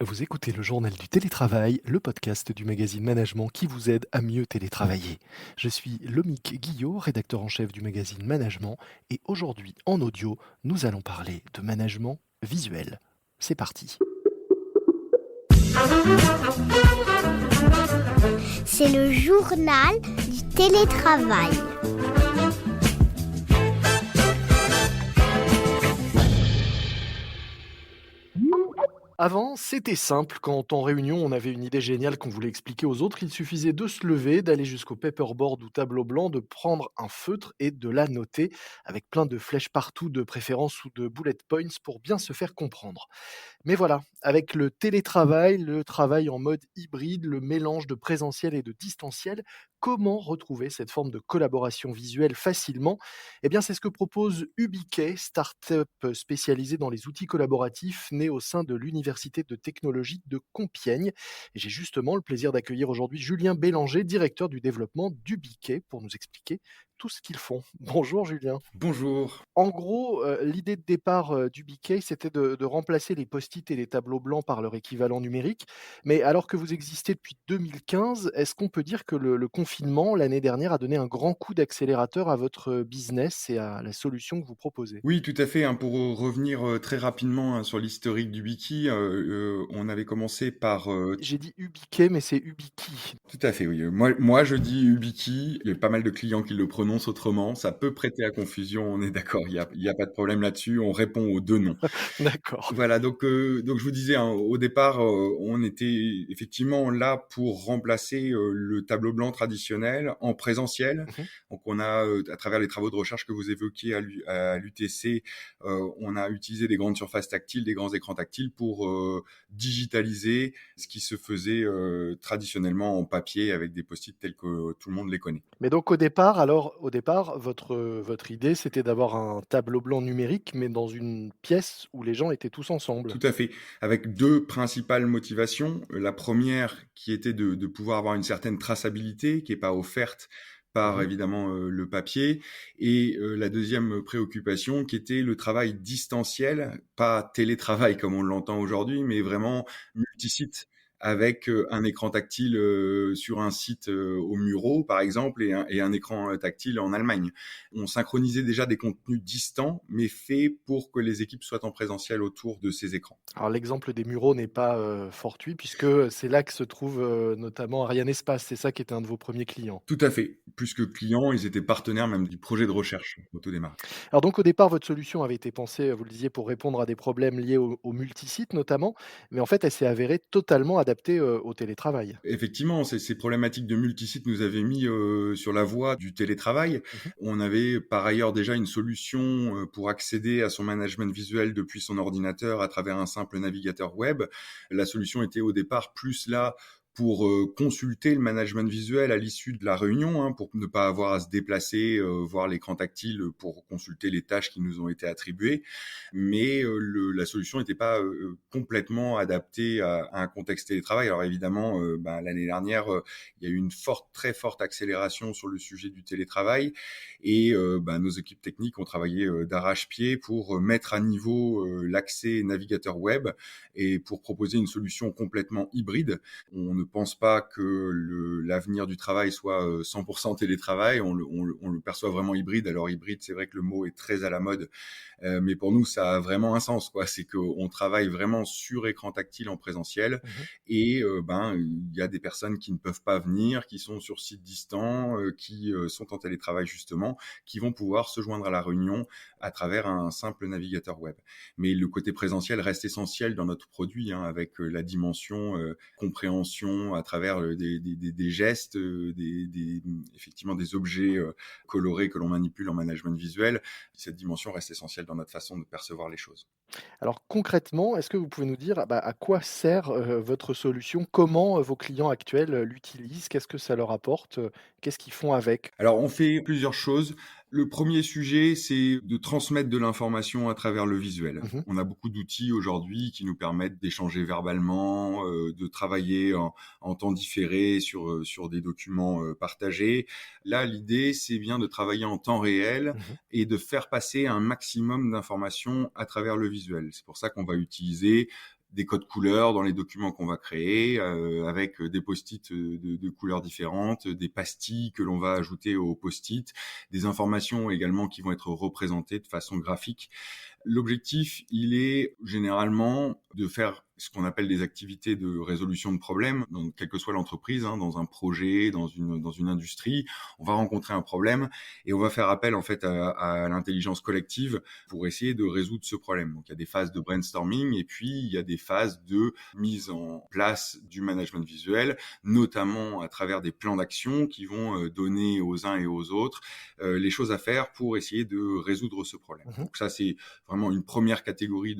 Vous écoutez le journal du télétravail, le podcast du magazine Management qui vous aide à mieux télétravailler. Je suis Lomique Guillot, rédacteur en chef du magazine Management, et aujourd'hui en audio, nous allons parler de management visuel. C'est parti. C'est le journal du télétravail. Avant, c'était simple. Quand en réunion, on avait une idée géniale qu'on voulait expliquer aux autres, il suffisait de se lever, d'aller jusqu'au paperboard ou tableau blanc, de prendre un feutre et de la noter avec plein de flèches partout, de préférence ou de bullet points pour bien se faire comprendre. Mais voilà, avec le télétravail, le travail en mode hybride, le mélange de présentiel et de distanciel, comment retrouver cette forme de collaboration visuelle facilement? Eh bien, c'est ce que propose Ubiquet, start-up spécialisée dans les outils collaboratifs, née au sein de l'Université de technologie de Compiègne. Et j'ai justement le plaisir d'accueillir aujourd'hui Julien Bélanger, directeur du développement d'Ubiquet, pour nous expliquer tout ce qu'ils font. Bonjour Julien. Bonjour. En gros, l'idée de départ, du BK, c'était de remplacer les post-it et les tableaux blancs par leur équivalent numérique. Mais alors que vous existez depuis 2015, est-ce qu'on peut dire que le confinement, l'année dernière, a donné un grand coup d'accélérateur à votre business et à la solution que vous proposez? Oui, tout à fait, hein, pour, revenir, très rapidement, hein, sur l'historique du Wiki, on avait commencé par, J'ai dit Ubiquet, mais c'est Ubiki. tout à fait, oui, moi je dis Ubiki, il y a pas mal de clients qui le prononcent autrement, ça peut prêter à confusion, on est d'accord, il y a pas de problème là-dessus, on répond aux 2 noms. D'accord. Voilà, donc je vous disais, hein, au départ, on était effectivement là pour remplacer, le tableau blanc traditionnel en présentiel. Mmh. Donc on a, à travers les travaux de recherche que vous évoquiez à l'UTC, on a utilisé des grandes surfaces tactiles, des grands écrans tactiles pour, digitaliser ce qui se faisait, traditionnellement en papier avec des post-it tels que tout le monde les connaît. Mais donc au départ, votre idée, c'était d'avoir un tableau blanc numérique, mais dans une pièce où les gens étaient tous ensemble? Tout à fait, avec 2 principales motivations. La première qui était de pouvoir avoir une certaine traçabilité qui est pas offerte par Mmh. évidemment, le papier et la deuxième préoccupation qui était le travail distanciel, pas télétravail comme on l'entend aujourd'hui, mais vraiment multisite avec, un écran tactile, sur un site, aux Mureaux par exemple et un écran, tactile en Allemagne. On synchronisait déjà des contenus distants, mais faits pour que les équipes soient en présentiel autour de ces écrans. Alors l'exemple des Mureaux n'est pas, fortuit puisque, c'est là que se trouve, notamment Ariane Espace. C'est ça qui était un de vos premiers clients? Tout à fait. Plus que clients, ils étaient partenaires même du projet de recherche au tout démarrage. Alors donc au départ, votre solution avait été pensée, vous le disiez, pour répondre à des problèmes liés au multisite notamment, mais en fait, elle s'est avérée totalement adaptée, au télétravail. Effectivement, ces problématiques de multisite nous avaient mis, sur la voie du télétravail. Mmh. On avait par ailleurs déjà une solution, pour accéder à son management visuel depuis son ordinateur à travers un simple navigateur web. La solution était au départ plus là pour, consulter le management visuel à l'issue de la réunion, hein, pour ne pas avoir à se déplacer, voir l'écran tactile, pour consulter les tâches qui nous ont été attribuées. Mais, la solution n'était pas, complètement adaptée à un contexte télétravail. Alors évidemment, l'année dernière, il y a eu une très forte accélération sur le sujet du télétravail et nos équipes techniques ont travaillé, d'arrache-pied pour, mettre à niveau, l'accès navigateur web et pour proposer une solution complètement hybride. On ne pense pas que l'avenir du travail soit, 100 télétravail, on le perçoit vraiment hybride. Alors hybride, c'est vrai que le mot est très à la mode, mais pour nous, ça a vraiment un sens, quoi. C'est qu'on travaille vraiment sur écran tactile en présentiel Mmh. et il y a des personnes qui ne peuvent pas venir, qui sont sur site distant, qui, sont en télétravail justement, qui vont pouvoir se joindre à la réunion à travers un simple navigateur web. Mais le côté présentiel reste essentiel dans notre produit, hein, avec, la dimension, compréhension à travers, des gestes, effectivement des objets, colorés que l'on manipule en management visuel. Cette dimension reste essentielle dans notre façon de percevoir les choses. Alors concrètement, est-ce que vous pouvez nous dire, à quoi sert, votre solution? Comment, vos clients actuels, l'utilisent? Qu'est-ce que ça leur apporte? Qu'est-ce qu'ils font avec? Alors, on fait plusieurs choses. Le premier sujet, c'est de transmettre de l'information à travers le visuel. Mmh. On a beaucoup d'outils aujourd'hui qui nous permettent d'échanger verbalement, de travailler en temps différé sur des documents, partagés. Là, l'idée, c'est bien de travailler en temps réel Mmh. et de faire passer un maximum d'informations à travers le visuel. C'est pour ça qu'on va utiliser des codes couleurs dans les documents qu'on va créer, avec des post-it de couleurs différentes, des pastilles que l'on va ajouter aux post-it, des informations également qui vont être représentées de façon graphique. L'objectif, il est généralement de faire ce qu'on appelle des activités de résolution de problèmes, donc quelle que soit l'entreprise, hein, dans un projet, dans une industrie, on va rencontrer un problème et on va faire appel en fait à l'intelligence collective pour essayer de résoudre ce problème. Donc il y a des phases de brainstorming et puis il y a des phases de mise en place du management visuel, notamment à travers des plans d'action qui vont donner aux uns et aux autres les choses à faire pour essayer de résoudre ce problème. Mmh. Donc ça c'est vraiment une première catégorie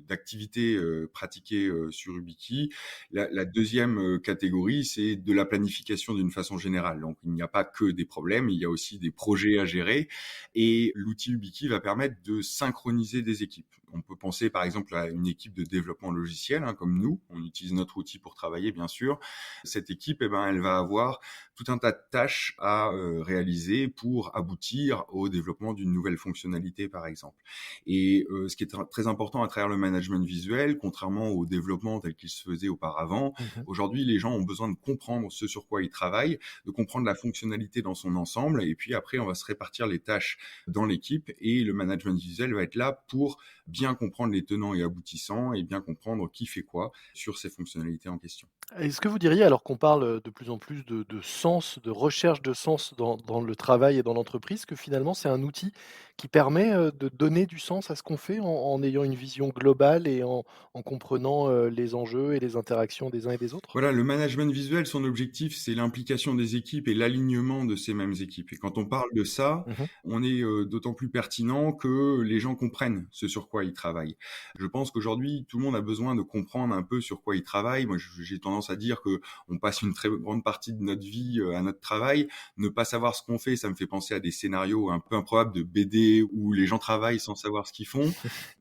d'activités pratiquées sur Ubiki. La deuxième catégorie, c'est de la planification d'une façon générale. Donc, il n'y a pas que des problèmes, il y a aussi des projets à gérer. Et l'outil Ubiki va permettre de synchroniser des équipes. On peut penser par exemple à une équipe de développement logiciel, hein, comme nous. On utilise notre outil pour travailler, bien sûr. Cette équipe, elle va avoir tout un tas de tâches à réaliser pour aboutir au développement d'une nouvelle fonctionnalité, par exemple. Et ce qui est très important à travers le management visuel, contrairement au développement tel qu'il se faisait auparavant, Mmh. aujourd'hui, les gens ont besoin de comprendre ce sur quoi ils travaillent, de comprendre la fonctionnalité dans son ensemble, et puis après, on va se répartir les tâches dans l'équipe, et le management visuel va être là pour bien comprendre les tenants et aboutissants, et bien comprendre qui fait quoi sur ces fonctionnalités en question. Est-ce que vous diriez, alors qu'on parle, de plus en plus de sens, de recherche de sens dans le travail et dans l'entreprise, que finalement c'est un outil qui permet, de donner du sens à ce qu'on fait en ayant une vision globale et en comprenant, les enjeux et les interactions des uns et des autres? Voilà, le management visuel, son objectif, c'est l'implication des équipes et l'alignement de ces mêmes équipes. Et quand on parle de ça, Mmh. on est d'autant plus pertinent que les gens comprennent ce sur quoi ils travaillent. Je pense qu'aujourd'hui, tout le monde a besoin de comprendre un peu sur quoi il travaille. Moi, j'ai tendance à dire que on passe une très grande partie de notre vie à notre travail. Ne pas savoir ce qu'on fait, ça me fait penser à des scénarios un peu improbables de BD où les gens travaillent sans savoir ce qu'ils font.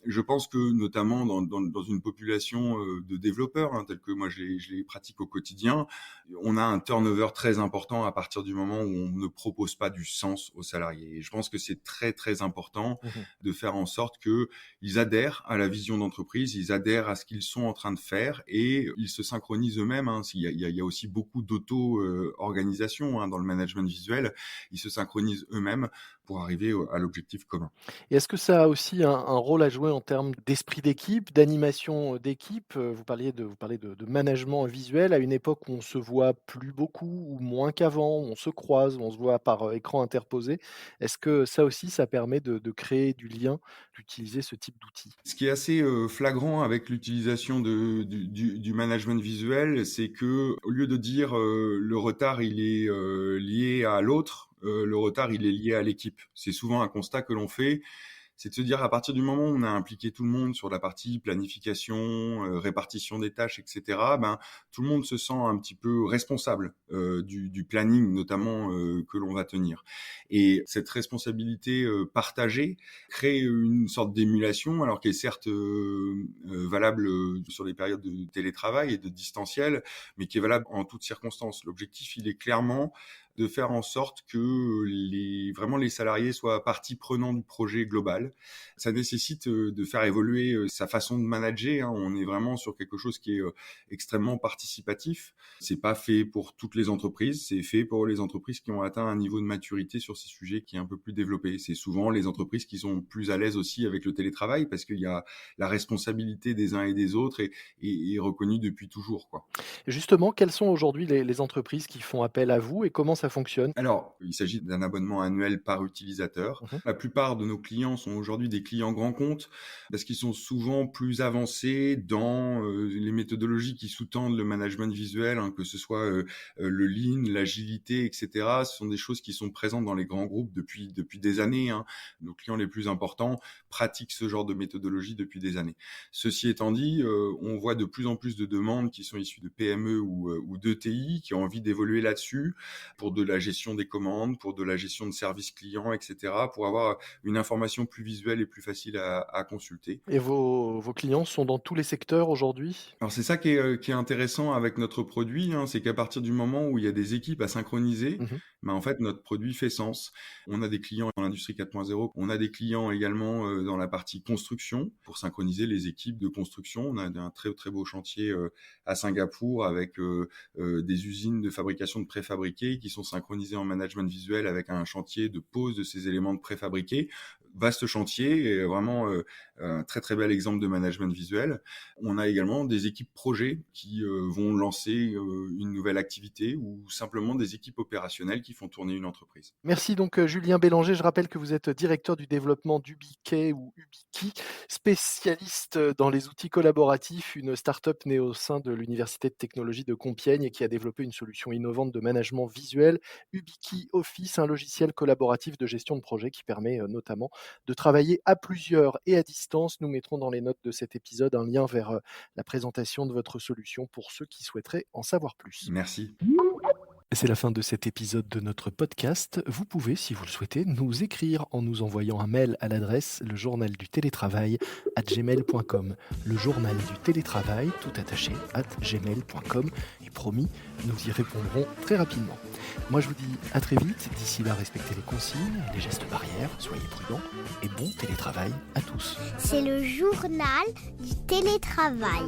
Je pense que notamment dans une population de développeurs, hein, tels que moi je les pratique au quotidien, on a un turnover très important à partir du moment où on ne propose pas du sens aux salariés. Et je pense que c'est très très important Mmh. de faire en sorte que ils adhèrent à la vision d'entreprise, ils adhèrent à ce qu'ils sont en train de faire et ils se synchronisent eux-mêmes. Hein. Il y a aussi beaucoup d'auto-organisation hein, dans le management visuel. Ils se synchronisent eux-mêmes pour arriver à l'objectif commun. Et est-ce que ça a aussi un rôle à jouer en termes d'esprit d'équipe, d'animation, d'équipe? Vous parlez de management visuel à une époque où on se voit plus beaucoup ou moins qu'avant, où on se croise, où on se voit par, écran interposé. Est-ce que ça aussi, ça permet de créer du lien, d'utiliser ce type d'outils? Ce qui est assez flagrant avec l'utilisation du management visuel, c'est que au lieu de dire le retard il est lié à l'autre, le retard il est lié à l'équipe. C'est souvent un constat que l'on fait, c'est de se dire à partir du moment où on a impliqué tout le monde sur la partie planification, répartition des tâches, etc., ben, tout le monde se sent un petit peu responsable du planning notamment que l'on va tenir. Et cette responsabilité partagée crée une sorte d'émulation, alors qu'elle est certes valable sur les périodes de télétravail et de distanciel, mais qui est valable en toutes circonstances. L'objectif, il est clairement de faire en sorte que vraiment les salariés soient partie prenante du projet global. Ça nécessite de faire évoluer sa façon de manager. Hein. On est vraiment sur quelque chose qui est extrêmement participatif. C'est pas fait pour toutes les entreprises. C'est fait pour les entreprises qui ont atteint un niveau de maturité sur ces sujets qui est un peu plus développé. C'est souvent les entreprises qui sont plus à l'aise aussi avec le télétravail parce qu'il y a la responsabilité des uns et des autres est reconnue depuis toujours, quoi. Et justement, quelles sont aujourd'hui les entreprises qui font appel à vous et comment ça fonctionne? Alors, il s'agit d'un abonnement annuel par utilisateur. Mmh. La plupart de nos clients sont aujourd'hui des clients grands comptes parce qu'ils sont souvent plus avancés dans les méthodologies qui sous-tendent le management visuel, hein, que ce soit le lean, l'agilité, etc. Ce sont des choses qui sont présentes dans les grands groupes depuis des années. Hein. Nos clients les plus importants pratiquent ce genre de méthodologie depuis des années. Ceci étant dit, on voit de plus en plus de demandes qui sont issues de PME ou d'ETI qui ont envie d'évoluer là-dessus pour de la gestion des commandes, pour de la gestion de services clients, etc., pour avoir une information plus visuelle et plus facile à consulter. Et vos clients sont dans tous les secteurs aujourd'hui? Alors c'est ça qui est intéressant avec notre produit, hein, c'est qu'à partir du moment où il y a des équipes à synchroniser, Mmh. bah, en fait notre produit fait sens. On a des clients dans l'industrie 4.0, on a des clients également dans la partie construction pour synchroniser les équipes de construction. On a un très très beau chantier à Singapour avec des usines de fabrication de préfabriqués qui sont synchronisées en management visuel avec un chantier de pose de ces éléments de préfabriqués. Vaste chantier et vraiment un très très bel exemple de management visuel. On a également des équipes projets qui vont lancer une nouvelle activité ou simplement des équipes opérationnelles qui font tourner une entreprise. Merci donc, Julien Bélanger. Je rappelle que vous êtes directeur du développement d'Ubiquet ou Ubiki, spécialiste, dans les outils collaboratifs, une start-up née au sein de l'université de technologie de Compiègne et qui a développé une solution innovante de management visuel, Ubiki Office, un logiciel collaboratif de gestion de projet qui permet, notamment de travailler à plusieurs et à distance. Nous mettrons dans les notes de cet épisode un lien vers, la présentation de votre solution pour ceux qui souhaiteraient en savoir plus. Merci. C'est la fin de cet épisode de notre podcast. Vous pouvez, si vous le souhaitez, nous écrire en nous envoyant un mail à l'adresse lejournaldutélétravail@gmail.com. Le journal du télétravail, tout attaché, @gmail.com. Et promis, nous y répondrons très rapidement. Moi, je vous dis à très vite. D'ici là, respectez les consignes, les gestes barrières, soyez prudents et bon télétravail à tous. C'est le journal du télétravail.